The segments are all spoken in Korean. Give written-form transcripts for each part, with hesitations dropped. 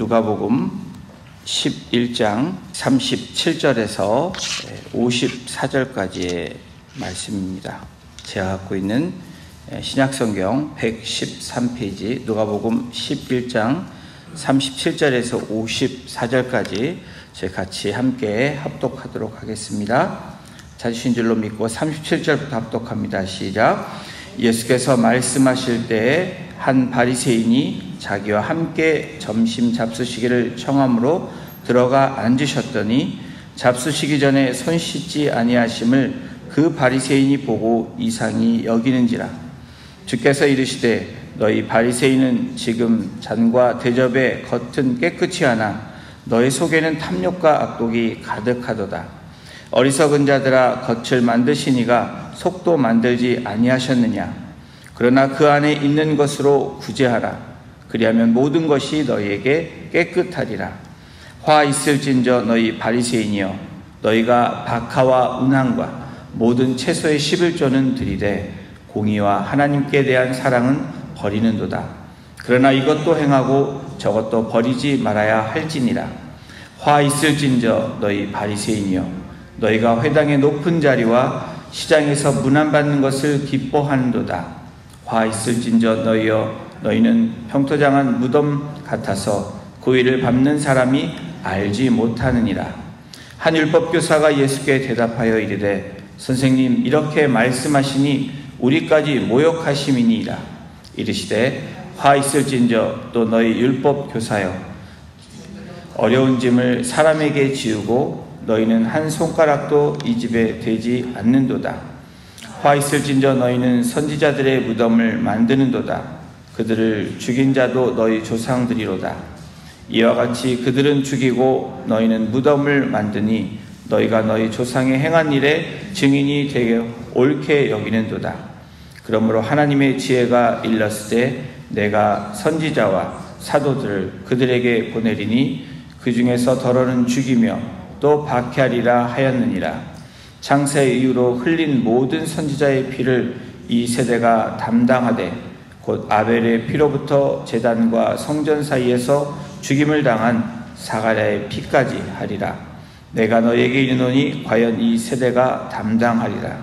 누가복음 11장 37절에서 54절까지의 말씀입니다. 제가 갖고 있는 신약성경 113페이지 누가복음 11장 37절에서 54절까지 제가 같이 함께 합독하도록 하겠습니다. 찾으신 줄로 믿고 37절부터 합독합니다. 시작. 예수께서 말씀하실 때에 한 바리새인이 자기와 함께 점심 잡수시기를 청함으로 들어가 앉으셨더니 잡수시기 전에 손 씻지 아니하심을 그 바리새인이 보고 이상히 여기는지라. 주께서 이르시되 너희 바리새인은 지금 잔과 대접의 겉은 깨끗이 하나 너희 속에는 탐욕과 악독이 가득하도다. 어리석은 자들아, 겉을 만드시니가 속도 만들지 아니하셨느냐. 그러나 그 안에 있는 것으로 구제하라. 그리하면 모든 것이 너희에게 깨끗하리라. 화 있을진저 너희 바리새인이여, 너희가 박하와 운항과 모든 채소의 11조는 들이되 공의와 하나님께 대한 사랑은 버리는도다. 그러나 이것도 행하고 저것도 버리지 말아야 할지니라. 화 있을진저 너희 바리새인이여, 너희가 회당의 높은 자리와 시장에서 문안받는 것을 기뻐하는도다. 화 있을진저 너희여, 너희는 평토장한 무덤 같아서 그 일을 밟는 사람이 알지 못하느니라. 한 율법교사가 예수께 대답하여 이르되 선생님, 이렇게 말씀하시니 우리까지 모욕하심이니이다. 이르시되 화 있을진저 또 너희 율법교사여, 어려운 짐을 사람에게 지우고 너희는 한 손가락도 이 집에 대지 않는도다. 화 있을진저 너희는 선지자들의 무덤을 만드는도다. 그들을 죽인 자도 너희 조상들이로다. 이와 같이 그들은 죽이고 너희는 무덤을 만드니 너희가 너희 조상의 행한 일에 증인이 되게 옳게 여기는도다. 그러므로 하나님의 지혜가 일렀을 때 내가 선지자와 사도들을 그들에게 보내리니 그 중에서 더러는 죽이며 또 박해하리라 하였느니라. 창세 이후로 흘린 모든 선지자의 피를 이 세대가 담당하되 곧 아벨의 피로부터 제단과 성전 사이에서 죽임을 당한 사가랴의 피까지 하리라. 내가 너에게 이르노니 과연 이 세대가 담당하리라.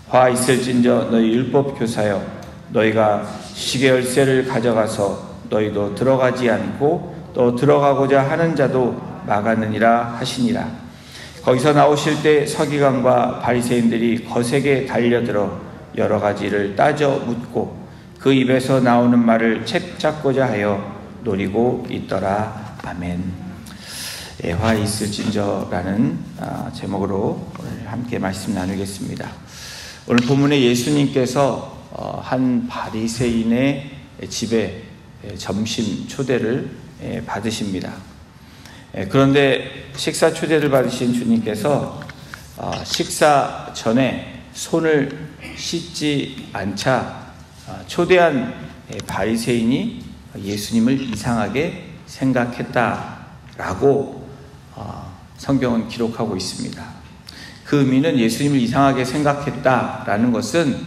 화 있을진저 너희 율법교사여, 너희가 시계 열쇠를 가져가서 너희도 들어가지 않고 또 들어가고자 하는 자도 막았느니라 하시니라. 거기서 나오실 때 서기관과 바리새인들이 거세게 달려들어 여러 가지를 따져 묻고 그 입에서 나오는 말을 채잡고자 하여 노리고 있더라. 아멘. 화 있을진저라는 제목으로 오늘 함께 말씀 나누겠습니다. 오늘 본문에 예수님께서 한 바리새인의 집에 점심 초대를 받으십니다. 그런데 식사 초대를 받으신 주님께서 식사 전에 손을 씻지 않자 초대한 바리새인이 예수님을 이상하게 생각했다라고 성경은 기록하고 있습니다. 그 의미는 예수님을 이상하게 생각했다라는 것은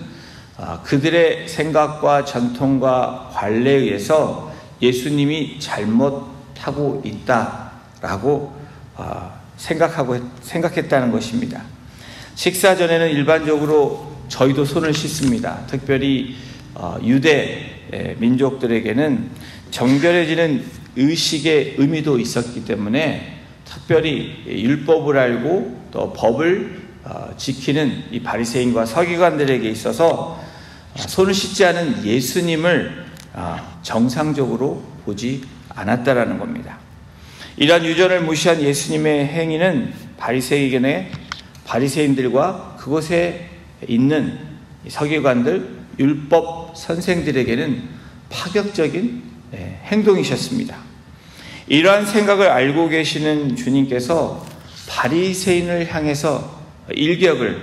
그들의 생각과 전통과 관례에 의해서 예수님이 잘못하고 있다라고 생각했다는 것입니다. 식사 전에는 일반적으로 저희도 손을 씻습니다. 특별히 유대 민족들에게는 정결해지는 의식의 의미도 있었기 때문에 특별히 율법을 알고 또 법을 지키는 이 바리새인과 서기관들에게 있어서 손을 씻지 않은 예수님을 정상적으로 보지 않았다라는 겁니다. 이러한 유전을 무시한 예수님의 행위는 바리새인들과 그곳에 있는 서기관들, 율법 선생들에게는 파격적인 행동이셨습니다. 이러한 생각을 알고 계시는 주님께서 바리새인을 향해서 일격을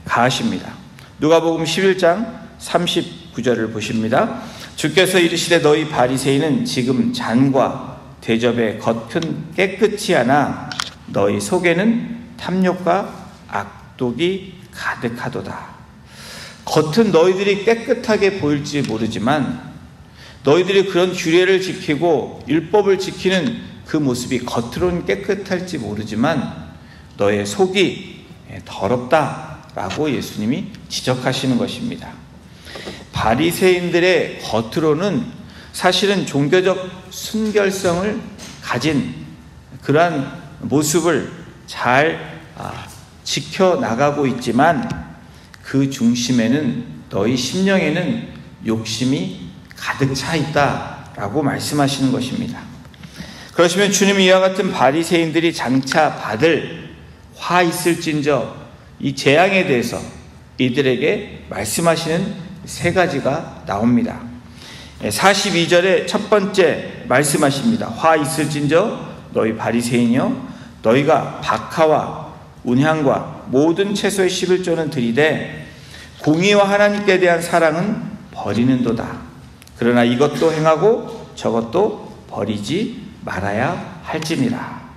가하십니다. 누가복음 11장 39절을 보십니다. 주께서 이르시되 너희 바리새인은 지금 잔과 대접의 겉은 깨끗이 하나 너희 속에는 탐욕과 악독이 가득하도다. 겉은 너희들이 깨끗하게 보일지 모르지만 너희들이 그런 규례를 지키고 율법을 지키는 그 모습이 겉으로는 깨끗할지 모르지만 너의 속이 더럽다라고 예수님이 지적하시는 것입니다. 바리새인들의 겉으로는 사실은 종교적 순결성을 가진 그러한 모습을 잘 지켜나가고 있지만 그 중심에는 너희 심령에는 욕심이 가득 차 있다라고 말씀하시는 것입니다. 그러시면 주님이 이와 같은 바리새인들이 장차 받을 화 있을진저 이 재앙에 대해서 이들에게 말씀하시는 세 가지가 나옵니다. 42절에 첫 번째 말씀하십니다. 화 있을진저 너희 바리새인이여 너희가 박하와 운향과 모든 채소의 11조는 들이되 공의와 하나님께 대한 사랑은 버리는도다. 그러나 이것도 행하고 저것도 버리지 말아야 할지니라.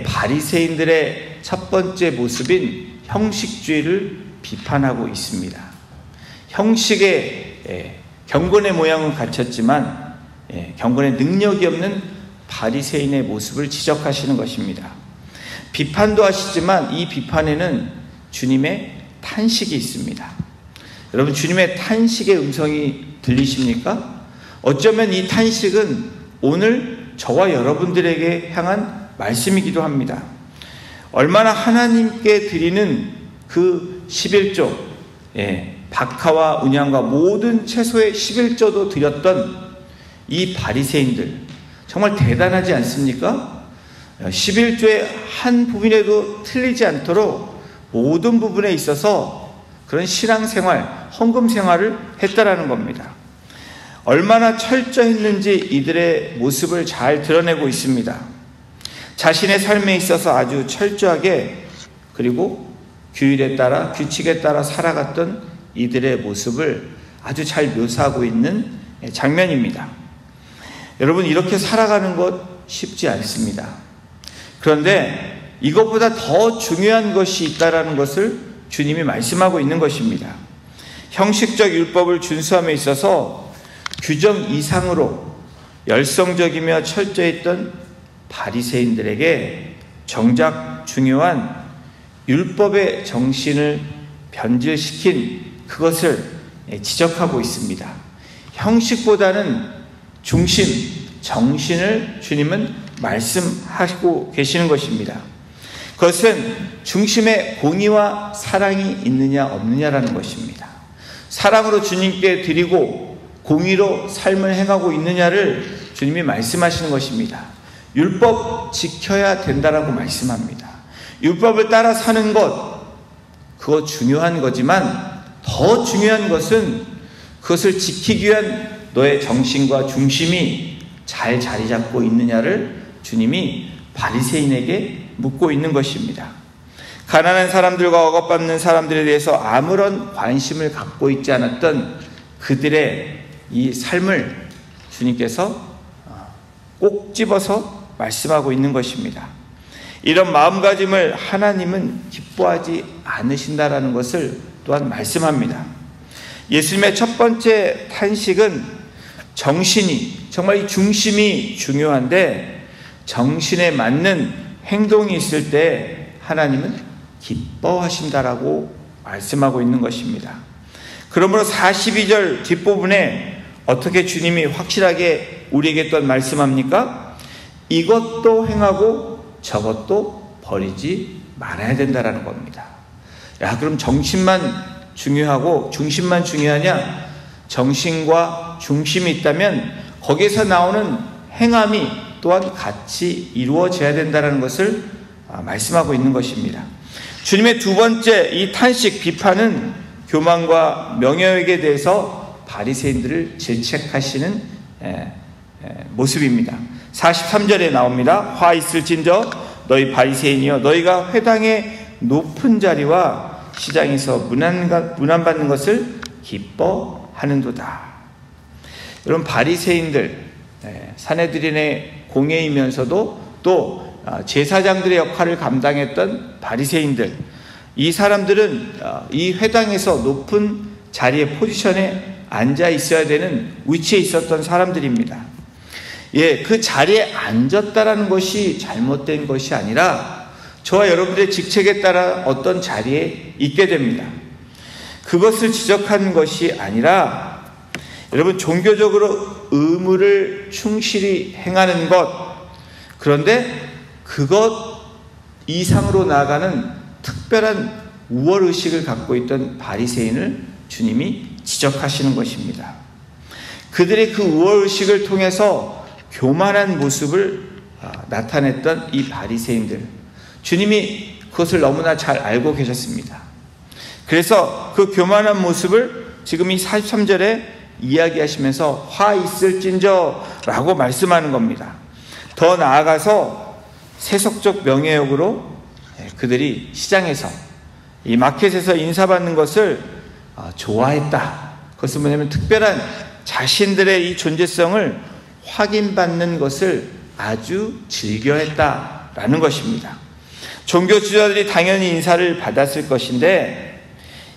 바리새인들의 첫 번째 모습인 형식주의를 비판하고 있습니다. 형식의 경건의 모양은 갖췄지만 경건의 능력이 없는 바리새인의 모습을 지적하시는 것입니다. 비판도 하시지만 이 비판에는 주님의 탄식이 있습니다. 여러분, 주님의 탄식의 음성이 들리십니까? 어쩌면 이 탄식은 오늘 저와 여러분들에게 향한 말씀이기도 합니다. 얼마나 하나님께 드리는 그 11조, 박하와 운향과 모든 채소의 11조도 드렸던 이 바리새인들, 정말 대단하지 않습니까? 11조의 한 부분에도 틀리지 않도록 모든 부분에 있어서 그런 신앙생활, 헌금생활을 했다라는 겁니다. 얼마나 철저했는지 이들의 모습을 잘 드러내고 있습니다. 자신의 삶에 있어서 아주 철저하게 그리고 규율에 따라 규칙에 따라 살아갔던 이들의 모습을 아주 잘 묘사하고 있는 장면입니다. 여러분, 이렇게 살아가는 것 쉽지 않습니다. 그런데 이것보다 더 중요한 것이 있다라는 것을 주님이 말씀하고 있는 것입니다. 형식적 율법을 준수함에 있어서 규정 이상으로 열성적이며 철저했던 바리새인들에게 정작 중요한 율법의 정신을 변질시킨 그것을 지적하고 있습니다. 형식보다는 중심, 정신을 주님은 말씀하시고 계시는 것입니다. 그것은 중심에 공의와 사랑이 있느냐 없느냐라는 것입니다. 사랑으로 주님께 드리고 공의로 삶을 행하고 있느냐를 주님이 말씀하시는 것입니다. 율법 지켜야 된다라고 말씀합니다. 율법을 따라 사는 것, 그거 중요한 거지만 더 중요한 것은 그것을 지키기 위한 너의 정신과 중심이 잘 자리 잡고 있느냐를 주님이 바리새인에게 묻고 있는 것입니다. 가난한 사람들과 억압받는 사람들에 대해서 아무런 관심을 갖고 있지 않았던 그들의 이 삶을 주님께서 꼭 집어서 말씀하고 있는 것입니다. 이런 마음가짐을 하나님은 기뻐하지 않으신다라는 것을 또한 말씀합니다. 예수님의 첫 번째 탄식은 정신이, 정말 이 중심이 중요한데 정신에 맞는 행동이 있을 때 하나님은 기뻐하신다라고 말씀하고 있는 것입니다. 그러므로 42절 뒷부분에 어떻게 주님이 확실하게 우리에게 또한 말씀합니까? 이것도 행하고 저것도 버리지 말아야 된다라는 겁니다. 야, 그럼 정신만 중요하고 중심만 중요하냐? 정신과 중심이 있다면 거기에서 나오는 행함이 또한 같이 이루어져야 된다는 것을 말씀하고 있는 것입니다. 주님의 두 번째 이 탄식 비판은 교만과 명예욕에 대해서 바리새인들을 질책하시는 모습입니다. 43절에 나옵니다. 화 있을진저 너희 바리새인이여 너희가 회당의 높은 자리와 시장에서 문안받는 것을 기뻐하는도다. 여러분, 바리새인들, 산헤드린의 공회이면서도 또 제사장들의 역할을 감당했던 바리새인들, 이 사람들은 이 회당에서 높은 자리의 포지션에 앉아 있어야 되는 위치에 있었던 사람들입니다. 예, 그 자리에 앉았다라는 것이 잘못된 것이 아니라 저와 여러분들의 직책에 따라 어떤 자리에 있게 됩니다. 그것을 지적하는 것이 아니라 여러분, 종교적으로 의무를 충실히 행하는 것, 그런데 그것 이상으로 나아가는 특별한 우월의식을 갖고 있던 바리새인을 주님이 지적하시는 것입니다. 그들의 그 우월의식을 통해서 교만한 모습을 나타냈던 이 바리새인들, 주님이 그것을 너무나 잘 알고 계셨습니다. 그래서 그 교만한 모습을 지금 이 43절에 이야기하시면서 화 있을진저 라고 말씀하는 겁니다. 더 나아가서 세속적 명예욕으로 그들이 시장에서 이 마켓에서 인사받는 것을 좋아했다. 그것은 뭐냐면 특별한 자신들의 이 존재성을 확인받는 것을 아주 즐겨했다라는 것입니다. 종교 지도자들이 당연히 인사를 받았을 것인데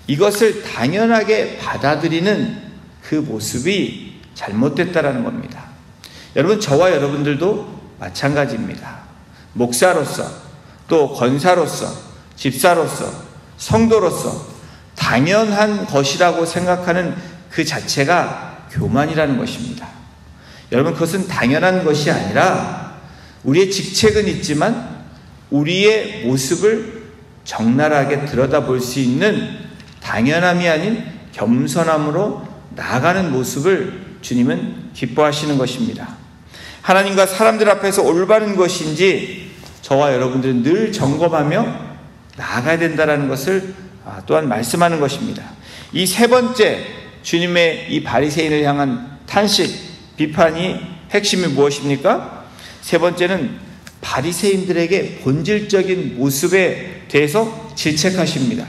이것을 당연하게 받아들이는 그 모습이 잘못됐다라는 겁니다. 여러분, 저와 여러분들도 마찬가지입니다. 목사로서, 또 권사로서, 집사로서, 성도로서 당연한 것이라고 생각하는 그 자체가 교만이라는 것입니다. 여러분, 그것은 당연한 것이 아니라 우리의 직책은 있지만 우리의 모습을 적나라하게 들여다볼 수 있는 당연함이 아닌 겸손함으로 나아가는 모습을 주님은 기뻐하시는 것입니다. 하나님과 사람들 앞에서 올바른 것인지 저와 여러분들은 늘 점검하며 나아가야 된다는 것을 또한 말씀하는 것입니다. 이 세 번째 주님의 이 바리새인을 향한 탄식, 비판이 핵심이 무엇입니까? 세 번째는 바리새인들에게 본질적인 모습에 대해서 질책하십니다.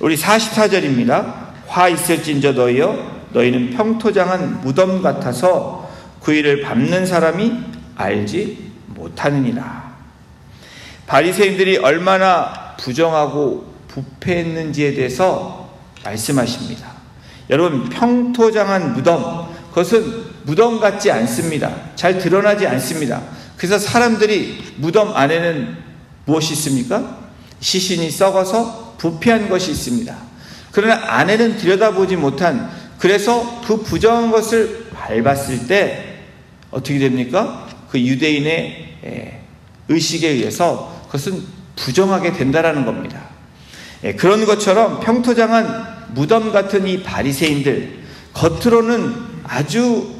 우리 44절입니다. 화 있을진저 너희여, 너희는 평토장한 무덤 같아서 그 일을 밟는 사람이 알지 못하느니라. 바리새인들이 얼마나 부정하고 부패했는지에 대해서 말씀하십니다. 여러분, 평토장한 무덤, 그것은 무덤 같지 않습니다. 잘 드러나지 않습니다. 그래서 사람들이 무덤 안에는 무엇이 있습니까? 시신이 썩어서 부패한 것이 있습니다. 그러나 안에는 들여다보지 못한, 그래서 그 부정한 것을 밟았을 때 어떻게 됩니까? 그 유대인의 의식에 의해서 그것은 부정하게 된다라는 겁니다. 그런 것처럼 평토장한 무덤 같은 이 바리새인들, 겉으로는 아주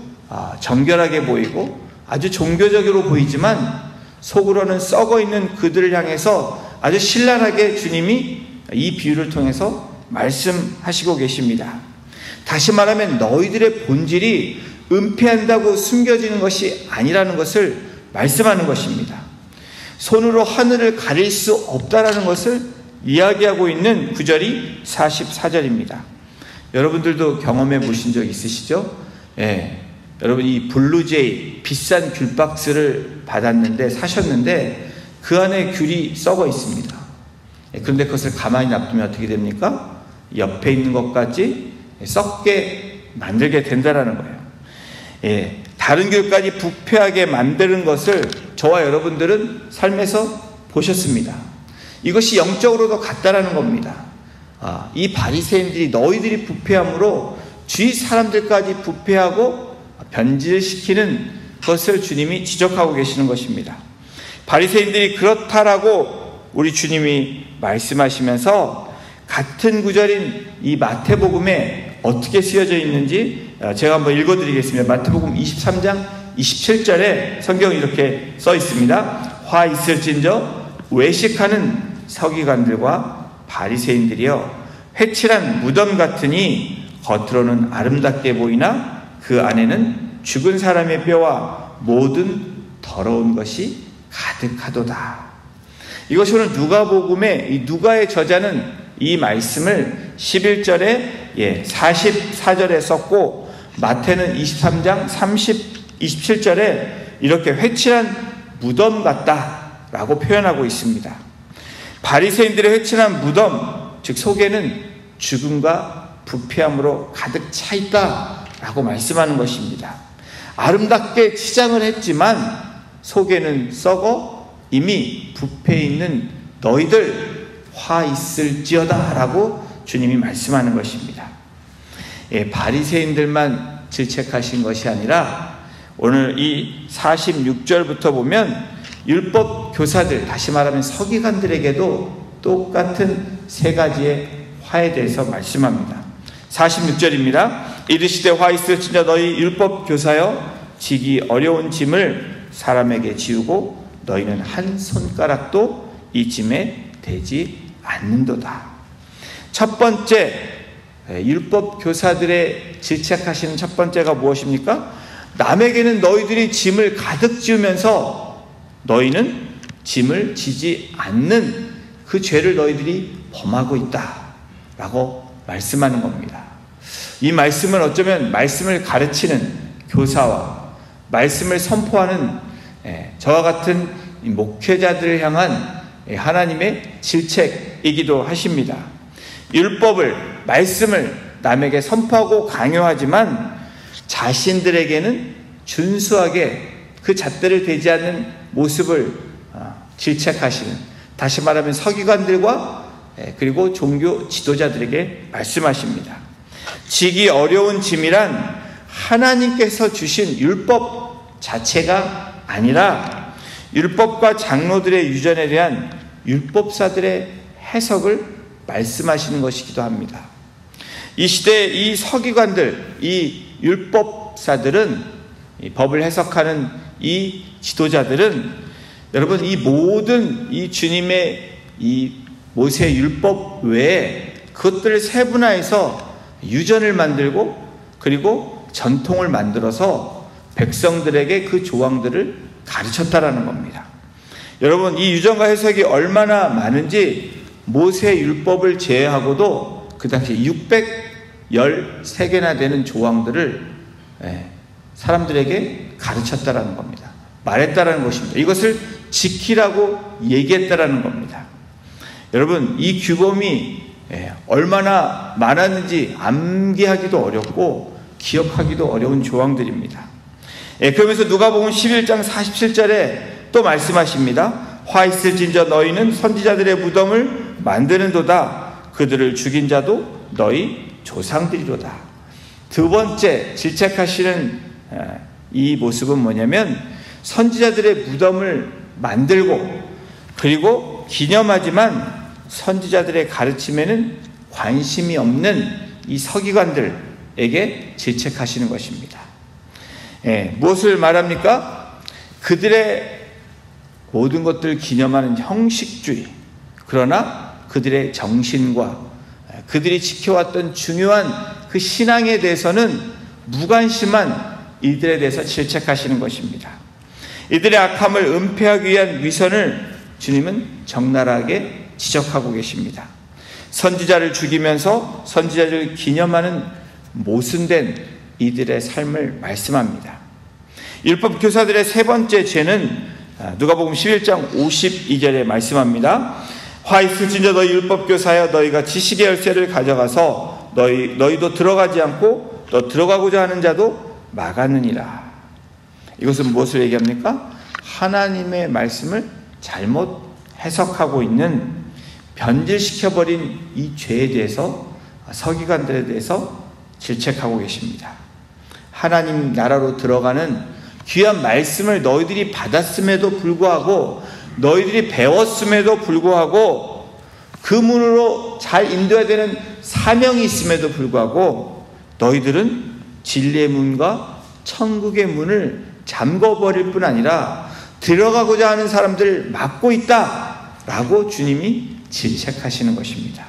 정결하게 보이고 아주 종교적으로 보이지만 속으로는 썩어있는 그들을 향해서 아주 신랄하게 주님이 이 비유를 통해서 말씀하시고 계십니다. 다시 말하면 너희들의 본질이 은폐한다고 숨겨지는 것이 아니라는 것을 말씀하는 것입니다. 손으로 하늘을 가릴 수 없다라는 것을 이야기하고 있는 구절이 44절입니다. 여러분들도 경험해 보신 적 있으시죠? 여러분, 이 블루제이 비싼 귤박스를 받았는데, 사셨는데 그 안에 귤이 썩어 있습니다. 그런데 그것을 가만히 놔두면 어떻게 됩니까? 옆에 있는 것까지 썩게 만들게 된다라는 거예요. 다른 귤까지 부패하게 만드는 것을 저와 여러분들은 삶에서 보셨습니다. 이것이 영적으로도 같다라는 겁니다. 이 바리새인들이 너희들이 부패함으로 주위 사람들까지 부패하고 변질시키는 것을 주님이 지적하고 계시는 것입니다. 바리새인들이 그렇다라고 우리 주님이 말씀하시면서 같은 구절인 이 마태복음에 어떻게 쓰여져 있는지 제가 한번 읽어드리겠습니다. 마태복음 23장 27절에 성경이 이렇게 써 있습니다. 화 있을진저 외식하는 서기관들과 바리새인들이여, 회칠한 무덤 같으니 겉으로는 아름답게 보이나 그 안에는 죽은 사람의 뼈와 모든 더러운 것이 가득하도다. 이것이 오늘 누가복음의 이 누가의 저자는 이 말씀을 11절에 44절에 썼고, 마태는 23장 27절에 이렇게 회칠한 무덤 같다라고 표현하고 있습니다. 바리새인들의 회칠한 무덤, 즉 속에는 죽음과 부패함으로 가득 차 있다 라고 말씀하는 것입니다. 아름답게 치장을 했지만 속에는 썩어 이미 부패 있는 너희들 화 있을지어다 라고 주님이 말씀하는 것입니다. 바리새인들만 질책하신 것이 아니라 오늘 이 46절부터 보면 율법 교사들, 다시 말하면 서기관들에게도 똑같은 세 가지의 화에 대해서 말씀합니다. 46절입니다. 이르시되 화 있을지니라 너희 율법 교사여 지기 어려운 짐을 사람에게 지우고 너희는 한 손가락도 이 짐에 대지 않는도다. 첫 번째 율법 교사들의 질책하시는 첫 번째가 무엇입니까? 남에게는 너희들이 짐을 가득 지우면서 너희는 짐을 지지 않는 그 죄를 너희들이 범하고 있다라고 말씀하는 겁니다. 이 말씀은 어쩌면 말씀을 가르치는 교사와 말씀을 선포하는 저와 같은 목회자들을 향한 하나님의 질책이기도 하십니다. 율법을, 말씀을 남에게 선포하고 강요하지만 자신들에게는 준수하게 그 잣대를 대지 않는 모습을 질책하시는, 다시 말하면 서기관들과 그리고 종교 지도자들에게 말씀하십니다. 지기 어려운 짐이란 하나님께서 주신 율법 자체가 아니라 율법과 장로들의 유전에 대한 율법사들의 해석을 말씀하시는 것이기도 합니다. 이 시대의 이 서기관들, 이 율법사들은, 이 법을 해석하는 이 지도자들은 여러분 이 모든 이 주님의 이 모세 율법 외에 그것들을 세분화해서 유전을 만들고 그리고 전통을 만들어서 백성들에게 그 조항들을 가르쳤다라는 겁니다. 여러분 이 유전과 해석이 얼마나 많은지 모세 율법을 제외하고도 그 당시 613개나 되는 조항들을 사람들에게 가르쳤다라는 겁니다. 말했다라는 것입니다. 이것을 지키라고 얘기했다라는 겁니다. 여러분 이 규범이 얼마나 많았는지 암기하기도 어렵고 기억하기도 어려운 조항들입니다. 그러면서 누가복음 11장 47절에 또 말씀하십니다. 화 있을진저 너희는 선지자들의 무덤을 만드는도다. 그들을 죽인 자도 너희 조상들이로다. 두 번째 질책하시는 이 모습은 뭐냐면 선지자들의 무덤을 만들고 그리고 기념하지만 선지자들의 가르침에는 관심이 없는 이 서기관들에게 질책하시는 것입니다. 무엇을 말합니까? 그들의 모든 것들을 기념하는 형식주의, 그러나 그들의 정신과 그들이 지켜왔던 중요한 그 신앙에 대해서는 무관심한 이들에 대해서 질책하시는 것입니다. 이들의 악함을 은폐하기 위한 위선을 주님은 적나라하게 지적하고 계십니다. 선지자를 죽이면서 선지자를 기념하는 모순된 이들의 삶을 말씀합니다. 율법 교사들의 세 번째 죄는 누가복음 11장 52절에 말씀합니다. 화 있을진저 너희 율법 교사여 너희가 지식의 열쇠를 가져가서 너희도 들어가지 않고 또 들어가고자 하는 자도 막았느니라. 이것은 무엇을 얘기합니까? 하나님의 말씀을 잘못 해석하고 있는, 변질시켜버린 이 죄에 대해서 서기관들에 대해서 질책하고 계십니다. 하나님 나라로 들어가는 귀한 말씀을 너희들이 받았음에도 불구하고 너희들이 배웠음에도 불구하고 그 문으로 잘 인도해야 되는 사명이 있음에도 불구하고 너희들은 진리의 문과 천국의 문을 잠궈버릴 뿐 아니라 들어가고자 하는 사람들을 막고 있다라고 주님이 질책하시는 것입니다.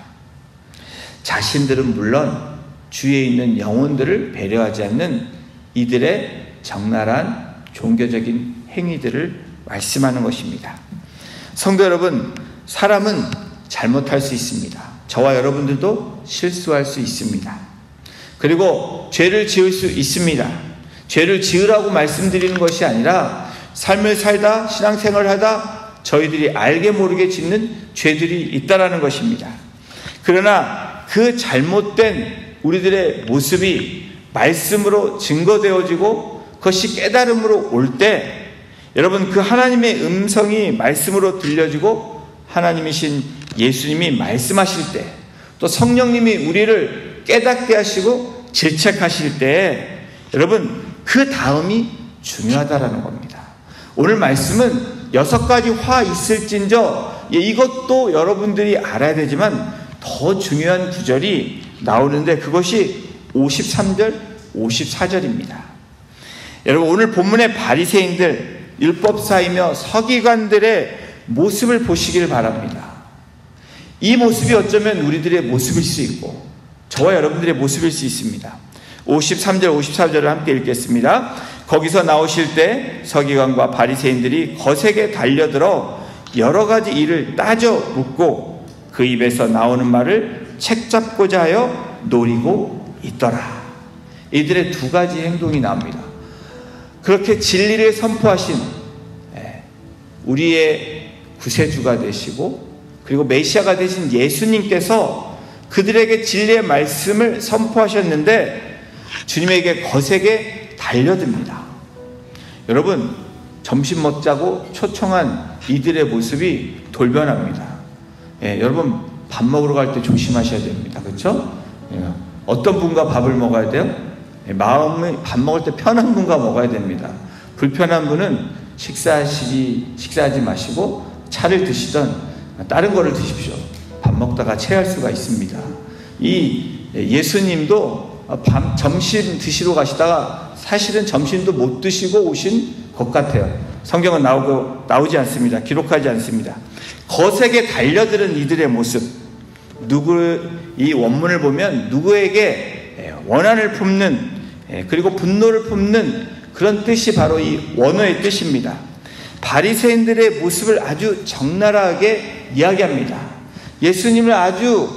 자신들은 물론 주위에 있는 영혼들을 배려하지 않는 이들의 적나라한 종교적인 행위들을 말씀하는 것입니다. 성도 여러분, 사람은 잘못할 수 있습니다. 저와 여러분들도 실수할 수 있습니다. 그리고 죄를 지을 수 있습니다. 죄를 지으라고 말씀드리는 것이 아니라 삶을 살다, 신앙생활을 하다 저희들이 알게 모르게 짓는 죄들이 있다라는 것입니다. 그러나 그 잘못된 우리들의 모습이 말씀으로 증거되어지고 그것이 깨달음으로 올 때 여러분 그 하나님의 음성이 말씀으로 들려지고 하나님이신 예수님이 말씀하실 때 또 성령님이 우리를 깨닫게 하시고 질책하실 때 여러분 그 다음이 중요하다라는 겁니다. 오늘 말씀은 6가지 화 있을진저 이것도 여러분들이 알아야 되지만 더 중요한 구절이 나오는데 그것이 53절, 54절입니다. 여러분 오늘 본문의 바리새인들, 율법사이며 서기관들의 모습을 보시길 바랍니다. 이 모습이 어쩌면 우리들의 모습일 수 있고 저와 여러분들의 모습일 수 있습니다. 53절, 54절을 함께 읽겠습니다. 거기서 나오실 때 서기관과 바리새인들이 거세게 달려들어 여러 가지 일을 따져 묻고 그 입에서 나오는 말을 책잡고자 하여 노리고 있더라. 이들의 2가지 행동이 나옵니다. 그렇게 진리를 선포하신 우리의 구세주가 되시고 그리고 메시아가 되신 예수님께서 그들에게 진리의 말씀을 선포하셨는데 주님에게 거세게 달려듭니다. 여러분 점심 먹자고 초청한 이들의 모습이 돌변합니다. 여러분 밥 먹으러 갈 때 조심하셔야 됩니다. 그렇죠? 어떤 분과 밥을 먹어야 돼요? 마음이 밥 먹을 때 편한 분과 먹어야 됩니다. 불편한 분은 식사하지 마시고 차를 드시던 다른 거를 드십시오. 밥 먹다가 체할 수가 있습니다. 이 예수님도 점심 드시러 가시다가 사실은 점심도 못 드시고 오신 것 같아요. 성경은 나오지 않습니다. 기록하지 않습니다. 거세게 달려드는 이들의 모습, 이 원문을 보면 누구에게 원한을 품는 그리고 분노를 품는 그런 뜻이 바로 이 원어의 뜻입니다. 바리새인들의 모습을 아주 적나라하게 이야기합니다. 예수님을 아주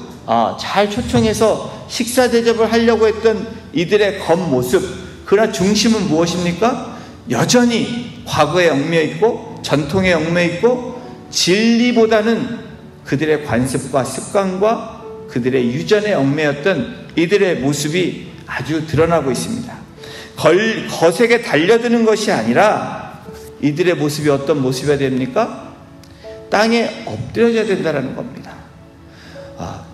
잘 초청해서 식사 대접을 하려고 했던 이들의 겉모습, 그러나 중심은 무엇입니까? 여전히 과거에 얽매여 있고 전통에 얽매여 있고 진리보다는 그들의 관습과 습관과 그들의 유전에 얽매였던 이들의 모습이 아주 드러나고 있습니다. 거세게 달려드는 것이 아니라 이들의 모습이 어떤 모습이어야 됩니까? 땅에 엎드려져야 된다는 겁니다.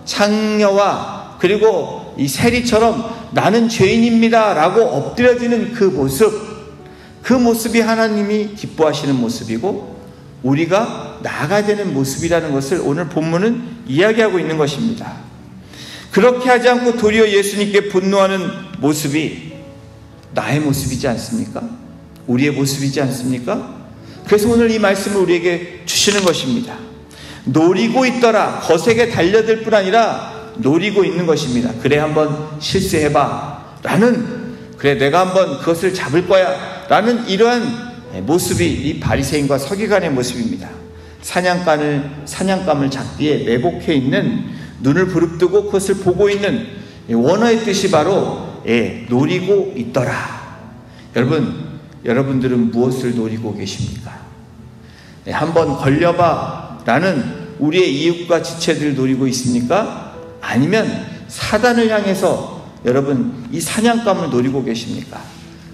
창녀와 그리고 이 세리처럼 나는 죄인입니다 라고 엎드려지는 그 모습이 하나님이 기뻐하시는 모습이고 우리가 나아가야 되는 모습이라는 것을 오늘 본문은 이야기하고 있는 것입니다. 그렇게 하지 않고 도리어 예수님께 분노하는 모습이 나의 모습이지 않습니까? 우리의 모습이지 않습니까? 그래서 오늘 이 말씀을 우리에게 주시는 것입니다. 노리고 있더라. 거세게 달려들 뿐 아니라 노리고 있는 것입니다. 그래 한번 실수해봐 그래 내가 한번 그것을 잡을 거야 라는 이러한 모습이 이 바리새인과 서기관의 모습입니다. 사냥감을 작디에 매복해 있는, 눈을 부릅뜨고 그것을 보고 있는 원어의 뜻이 바로 노리고 있더라. 여러분들은 무엇을 노리고 계십니까? 한번 걸려봐 라는 우리의 이웃과 지체들을 노리고 있습니까? 아니면 사단을 향해서 여러분 이 사냥감을 노리고 계십니까?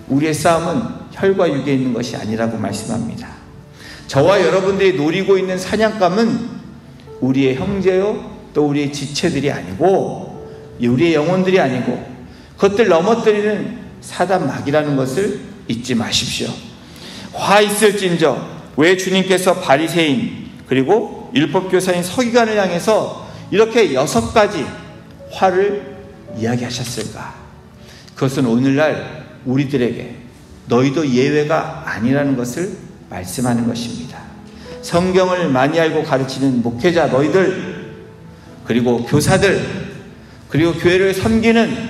우리의 싸움은 혈과 육에 있는 것이 아니라고 말씀합니다. 저와 여러분들이 노리고 있는 사냥감은 우리의 형제요 또 우리의 지체들이 아니고 우리의 영혼들이 아니고 그것들 넘어뜨리는 사단 마귀라는 것을 잊지 마십시오. 화 있을진저 왜 주님께서 바리새인 그리고 율법교사인 서기관을 향해서 이렇게 6가지 화를 이야기하셨을까? 그것은 오늘날 우리들에게 너희도 예외가 아니라는 것을 말씀하는 것입니다. 성경을 많이 알고 가르치는 목회자 너희들 그리고 교사들 그리고 교회를 섬기는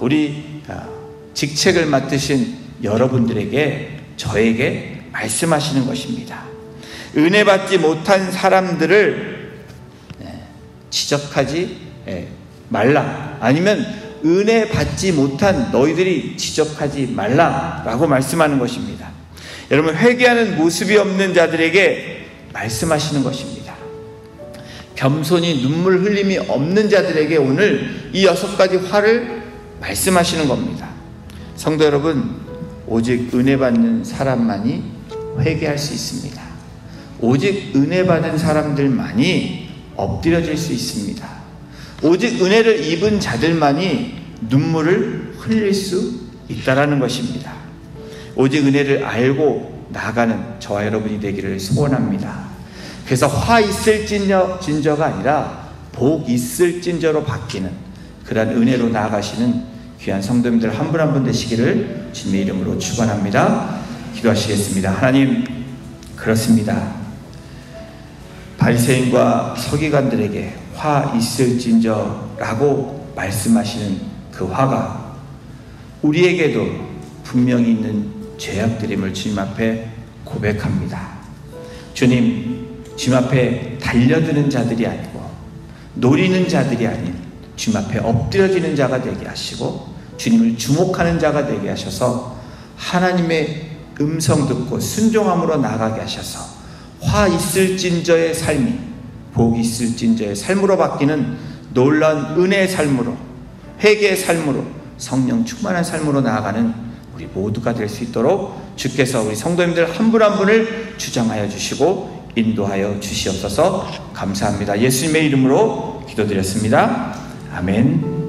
우리 직책을 맡으신 여러분들에게 저에게 말씀하시는 것입니다. 은혜 받지 못한 사람들을 지적하지 말라. 아니면 은혜 받지 못한 너희들이 지적하지 말라라고 말씀하는 것입니다. 여러분 회개하는 모습이 없는 자들에게 말씀하시는 것입니다. 겸손히 눈물 흘림이 없는 자들에게 오늘 이 6가지 화를 말씀하시는 겁니다. 성도 여러분, 오직 은혜 받는 사람만이 회개할 수 있습니다. 오직 은혜 받은 사람들만이 엎드려질 수 있습니다. 오직 은혜를 입은 자들만이 눈물을 흘릴 수 있다라는 것입니다. 오직 은혜를 알고 나아가는 저와 여러분이 되기를 소원합니다. 그래서 화 있을 진저가 아니라 복 있을 진저로 바뀌는 그러한 은혜로 나아가시는 귀한 성도님들 한 분 한 분 되시기를 주님의 이름으로 축원합니다. 기도하시겠습니다. 하나님, 그렇습니다. 바리새인과 서기관들에게 화 있을진저라고 말씀하시는 그 화가 우리에게도 분명히 있는 죄악들임을 주님 앞에 고백합니다. 주님 앞에 달려드는 자들이 아니고 노리는 자들이 아닌 주님 앞에 엎드려지는 자가 되게 하시고 주님을 주목하는 자가 되게 하셔서 하나님의 음성 듣고 순종함으로 나아가게 하셔서 화 있을진저의 삶이 복 있을진저의 삶으로 바뀌는 놀라운 은혜의 삶으로, 회개의 삶으로, 성령 충만한 삶으로 나아가는 우리 모두가 될 수 있도록 주께서 우리 성도님들 한 분 한 분을 주장하여 주시고 인도하여 주시옵소서. 감사합니다. 예수님의 이름으로 기도드렸습니다. 아멘.